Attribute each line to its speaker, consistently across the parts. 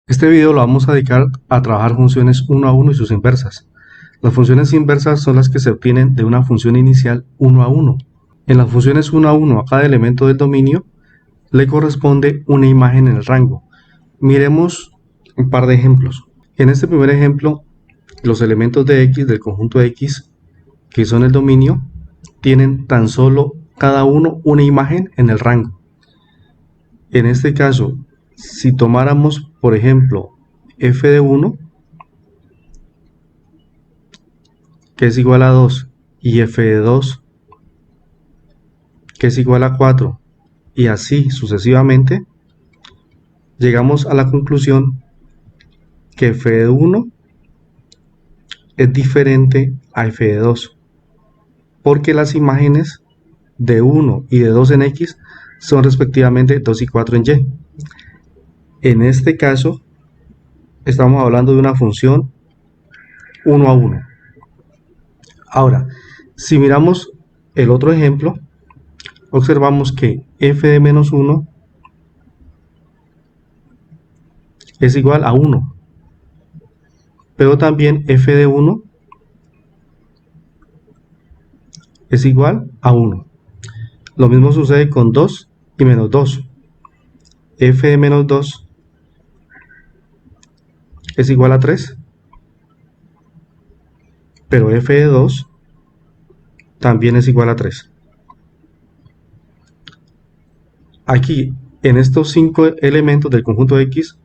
Speaker 1: Este video lo vamos a dedicar a trabajar funciones 1 a 1 y sus inversas. Las funciones inversas son las que se obtienen de una función inicial 1 a 1. En las funciones 1 a 1 a cada elemento del dominio le corresponde una imagen en el rango. Miremos un par de ejemplos. En este primer ejemplo, los elementos de X del conjunto X, que son el dominio, tienen tan solo cada uno una imagen en el rango. En este caso, si tomáramos, por ejemplo, f de 1, que es igual a 2, y f de 2, que es igual a 4, y así sucesivamente, llegamos a la conclusión que f de 1 es diferente a f de 2, porque las imágenes de 1 y de 2 en X son respectivamente 2 y 4 en Y. En este caso, estamos hablando de una función 1 a 1. Ahora, si miramos el otro ejemplo, observamos que f de menos 1 es igual a 1, pero también f de 1 es igual a 1. Lo mismo sucede con 2 y menos 2. F de menos 2 es igual a 3, pero f de 2 también es igual a 3. Aquí, en estos 5 elementos del conjunto X,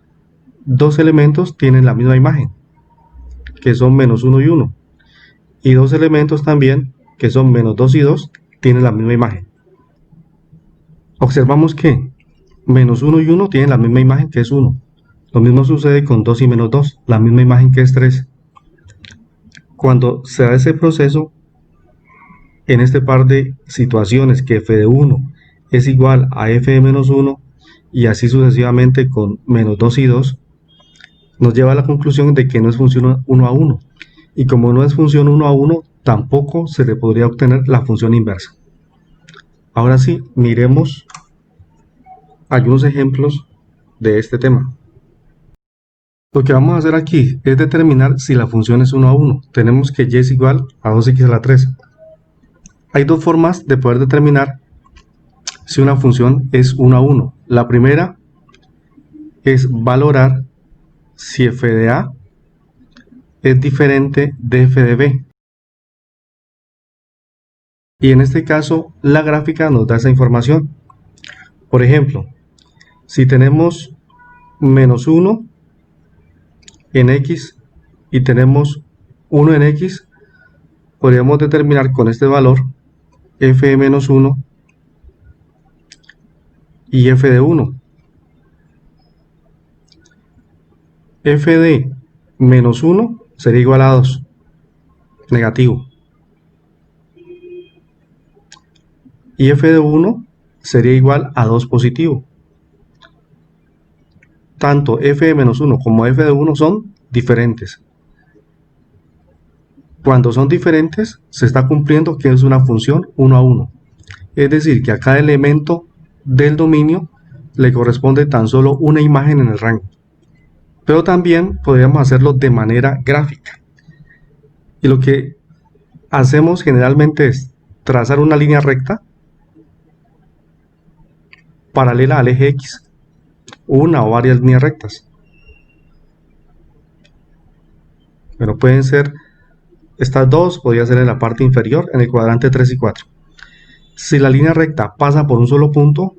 Speaker 1: dos elementos tienen la misma imagen, que son menos 1 y 1, y dos elementos también, que son menos 2 y 2, tienen la misma imagen. Observamos que menos 1 y 1 tienen la misma imagen, que es 1. Lo mismo sucede con 2 y menos 2, la misma imagen, que es 3. Cuando se da ese proceso, en este par de situaciones que f de 1 es igual a f de menos 1 y así sucesivamente con menos 2 y 2, nos lleva a la conclusión de que no es función 1 a 1. Y como no es función 1 a 1, tampoco se le podría obtener la función inversa. Ahora sí, miremos algunos ejemplos de este tema. Lo que vamos a hacer aquí es determinar si la función es 1 a 1. Tenemos que y es igual a 2x a la 3. Hay dos formas de poder determinar si una función es 1 a 1. La primera es valorar si f de a es diferente de f de b. Y en este caso, la gráfica nos da esa información. Por ejemplo, si tenemos menos 1 en X y tenemos 1 en X, podríamos determinar con este valor f de menos 1 y f de 1. F de menos 1 sería igual a 2, negativo. Y f de 1 sería igual a 2, positivo. Tanto f de menos 1 como f de 1 son diferentes. Cuando son diferentes, se está cumpliendo que es una función 1 a 1. Es decir, que a cada elemento del dominio le corresponde tan solo una imagen en el rango. Pero también podríamos hacerlo de manera gráfica. Y lo que hacemos generalmente es trazar una línea recta paralela al eje X, una o varias líneas rectas. Bueno, pueden ser estas dos, podría ser en la parte inferior, en el cuadrante 3 y 4. Si la línea recta pasa por un solo punto,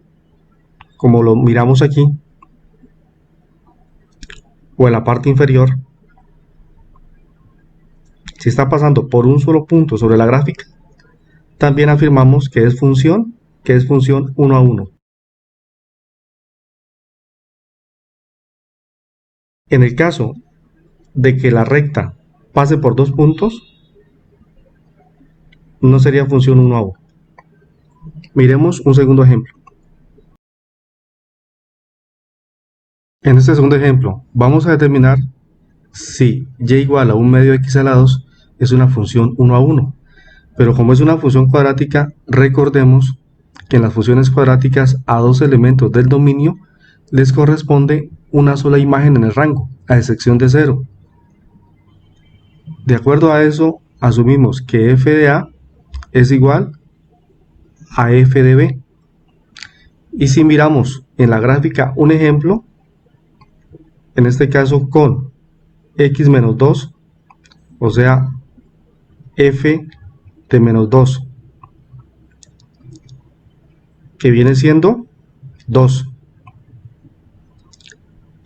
Speaker 1: como lo miramos aquí, o en la parte inferior, si está pasando por un solo punto sobre la gráfica, también afirmamos que es función 1 a 1. En el caso de que la recta pase por dos puntos, no sería función 1 a 1. Miremos un segundo ejemplo. En este segundo ejemplo, vamos a determinar si y igual a 1 medio x a la 2 es una función 1 a 1. Pero como es una función cuadrática, recordemos que en las funciones cuadráticas a dos elementos del dominio les corresponde una sola imagen en el rango, a excepción de 0. De acuerdo a eso, asumimos que f de A es igual a f de B. Y si miramos en la gráfica un ejemplo, en este caso con x menos 2, o sea, f de menos 2, que viene siendo 2,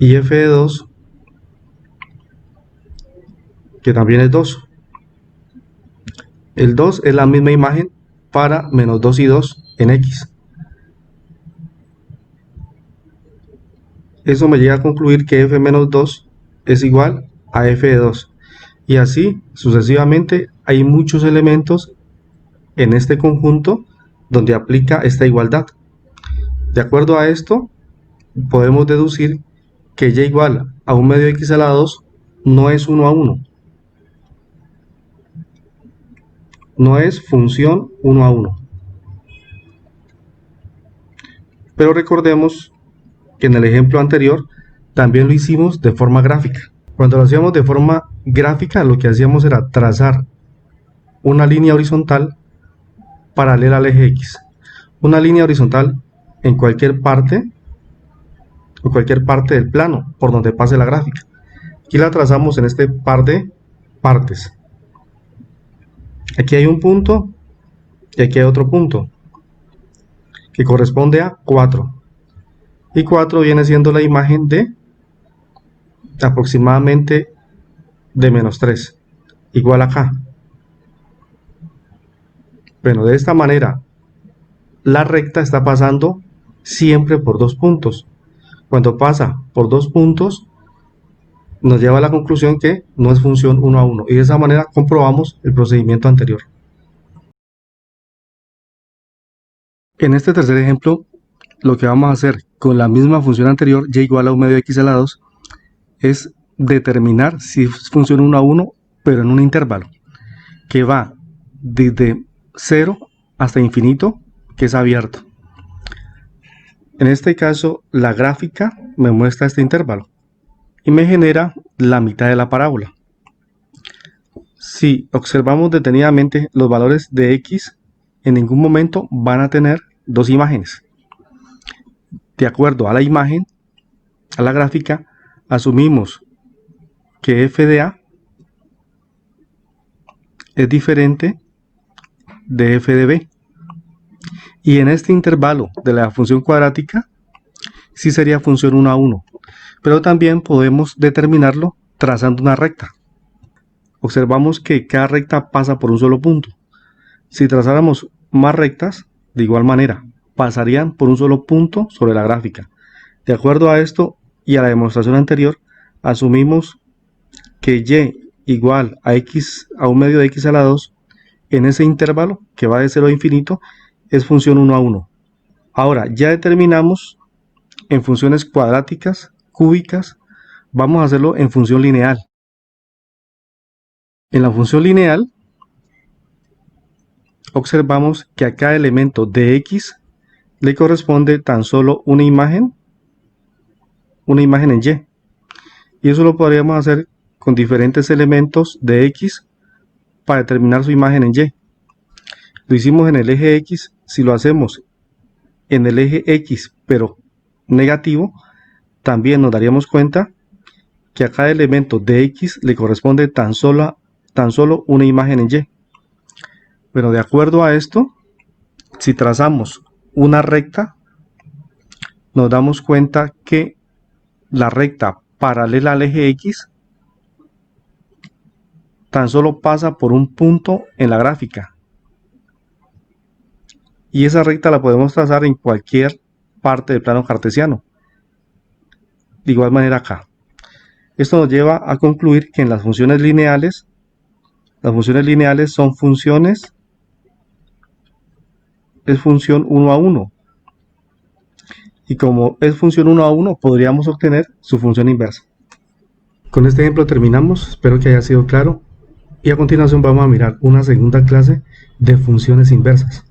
Speaker 1: y f de 2, que también es 2. El 2 es la misma imagen para menos 2 y 2 en x. Eso me llega a concluir que f menos 2 es igual a f de 2. Y así sucesivamente hay muchos elementos en este conjunto donde aplica esta igualdad. De acuerdo a esto, podemos deducir que y igual a 1 medio x a la 2 no es 1 a 1. No es función 1 a 1. Pero recordemos que en el ejemplo anterior también lo hicimos de forma gráfica. Cuando lo hacíamos de forma gráfica, lo que hacíamos era trazar una línea horizontal paralela al eje X. Una línea horizontal en cualquier parte del plano por donde pase la gráfica. Aquí la trazamos en este par de partes. Aquí hay un punto y aquí hay otro punto que corresponde a 4. Y 4 viene siendo la imagen de aproximadamente de menos 3, igual acá. Bueno, de esta manera la recta está pasando siempre por 2 puntos. Cuando pasa por 2 puntos nos lleva a la conclusión que no es función 1 a 1, y de esa manera comprobamos el procedimiento anterior. En este tercer ejemplo, lo que vamos a hacer con la misma función anterior, y igual a 1 medio x a la 2, es determinar si es función 1 a 1, pero en un intervalo que va desde 0 hasta infinito, que es abierto. En este caso, la gráfica me muestra este intervalo y me genera la mitad de la parábola. Si observamos detenidamente los valores de x, en ningún momento van a tener dos imágenes. De acuerdo a la imagen, a la gráfica, asumimos que f de A es diferente de f de B. Y en este intervalo de la función cuadrática, sí sería función 1 a 1. Pero también podemos determinarlo trazando una recta. Observamos que cada recta pasa por un solo punto. Si trazáramos más rectas, de igual manera, pasarían por un solo punto sobre la gráfica. De acuerdo a esto y a la demostración anterior, asumimos que y igual a x a 1 medio de x a la 2, en ese intervalo que va de 0 a infinito, es función 1 a 1. Ahora, ya determinamos en funciones cuadráticas, cúbicas, vamos a hacerlo en función lineal. En la función lineal, observamos que a cada elemento de x le corresponde tan solo una imagen en y. Y eso lo podríamos hacer con diferentes elementos de x para determinar su imagen en y. Lo hicimos en el eje x. Si lo hacemos en el eje x pero negativo, también nos daríamos cuenta que a cada elemento de x le corresponde tan solo una imagen en y. Pero de acuerdo a esto, si trazamos una recta, nos damos cuenta que la recta paralela al eje x tan solo pasa por un punto en la gráfica. Y esa recta la podemos trazar en cualquier parte del plano cartesiano. De igual manera acá. Esto nos lleva a concluir que en las funciones lineales son funciones, es función 1 a 1. Y como es función 1 a 1, podríamos obtener su función inversa. Con este ejemplo terminamos, espero que haya sido claro. Y a continuación vamos a mirar una segunda clase de funciones inversas.